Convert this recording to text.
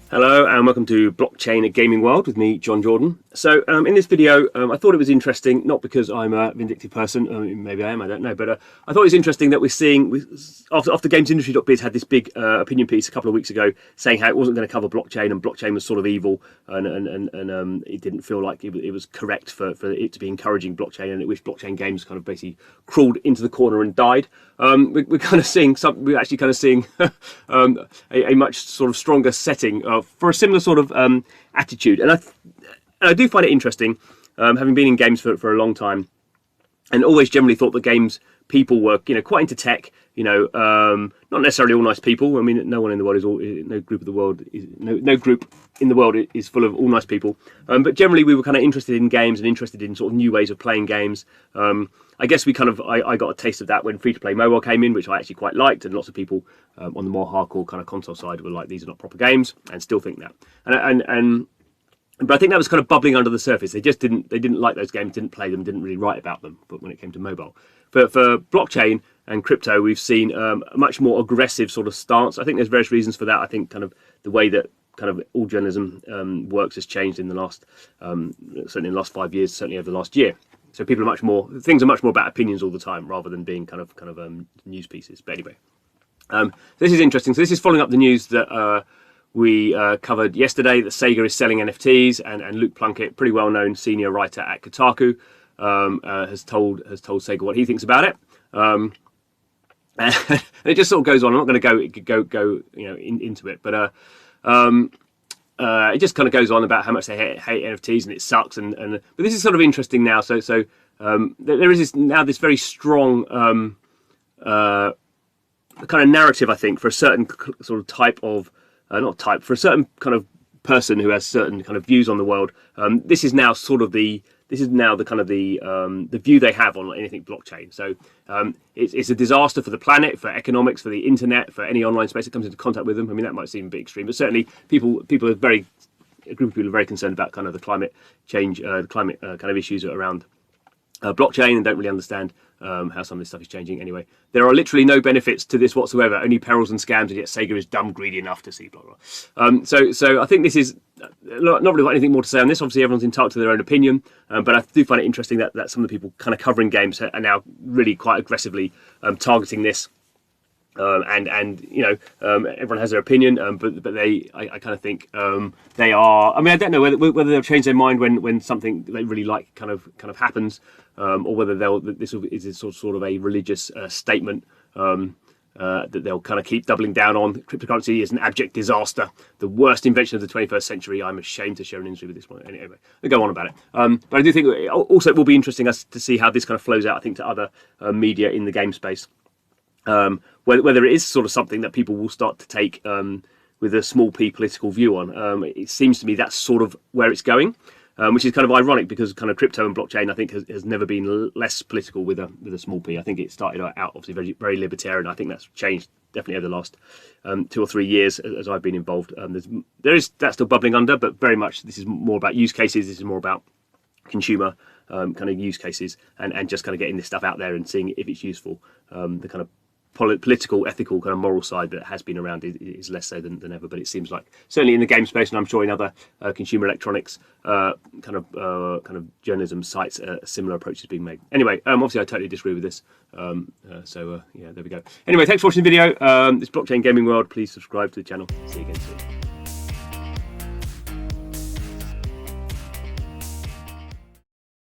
Hello and welcome to Blockchain Gaming World with me, John Jordan. So in this video, I thought it was interesting, not because I'm a vindictive person, maybe I am, I don't know, but I thought it was interesting that we're seeing, after GamesIndustry.biz had this big opinion piece a couple of weeks ago saying how it wasn't going to cover blockchain and blockchain was sort of evil and it didn't feel like it was correct for it to be encouraging blockchain, and it wished blockchain games kind of basically crawled into the corner and died. We're kind of seeing we're actually kind of seeing a much sort of stronger setting for a similar sort of attitude, and I do find it interesting, having been in games for a long time, and always generally thought that games people were quite into tech. Not necessarily all nice people. I mean, no one in the world is all, no group of the world is no group in the world is full of all nice people. But generally, we were kind of interested in games and interested in sort of new ways of playing games. I guess I got a taste of that when free-to-play mobile came in, which I actually quite liked, and lots of people on the more hardcore kind of console side were like, these are not proper games, and still think that. But I think that was kind of bubbling under the surface. They didn't like those games, didn't play them, didn't really write about them. But when it came to mobile, for blockchain and crypto, we've seen a much more aggressive sort of stance. I think there's various reasons for that. I think kind of the way that kind of all journalism works has changed in the last, certainly in the last 5 years, certainly over the last year. So things are much more about opinions all the time rather than being kind of news pieces. But anyway, this is interesting. So this is following up the news that we covered yesterday, that Sega is selling NFTs, and Luke Plunkett, pretty well-known senior writer at Kotaku, has told Sega what he thinks about it. And it just sort of goes on. I'm not going to go into it, but it just kind of goes on about how much they hate NFTs and it sucks. But this is sort of interesting now. So there is this very strong kind of narrative, I think, for a certain sort of type of for a certain kind of person who has certain kind of views on the world. This is now the kind of the view they have on anything blockchain. So it's a disaster for the planet, for economics, for the internet, for any online space that comes into contact with them. I mean, that might seem a bit extreme, but certainly a group of people are very concerned about kind of the climate change, kind of issues around blockchain, and don't really understand how some of this stuff is changing. Anyway, there are literally no benefits to this whatsoever, only perils and scams, and yet Sega is dumb, greedy enough to see blah blah. So I think this is not really got anything more to say on this. Obviously, everyone's entitled to their own opinion, but I do find it interesting that some of the people kind of covering games are now really quite aggressively targeting this. Everyone has their opinion, but I kind of think they are. I mean, I don't know whether they'll change their mind when something they really like kind of happens, or whether this is sort of a religious statement that they'll kind of keep doubling down on. Cryptocurrency is an abject disaster, the worst invention of the 21st century. I'm ashamed to share an industry with this one. Anyway, they go on about it. But I do think also it will be interesting to see how this kind of flows out, I think, to other media in the game space. Whether it is sort of something that people will start to take with a small p political view on. It seems to me that's sort of where it's going, which is kind of ironic because kind of crypto and blockchain, I think, has never been less political with a small p. I think it started out obviously very, very libertarian. I think that's changed definitely over the last 2 or 3 years as I've been involved. That's still bubbling under, but very much this is more about use cases. This is more about consumer kind of use cases and just kind of getting this stuff out there and seeing if it's useful. The kind of political, ethical, kind of moral side that has been around is less so than ever. But it seems like certainly in the game space, and I'm sure in other consumer electronics kind of journalism sites, a similar approach is being made. Anyway, obviously I totally disagree with this. Yeah, there we go. Anyway, thanks for watching the video. This Blockchain Gaming World. Please subscribe to the channel. See you again soon.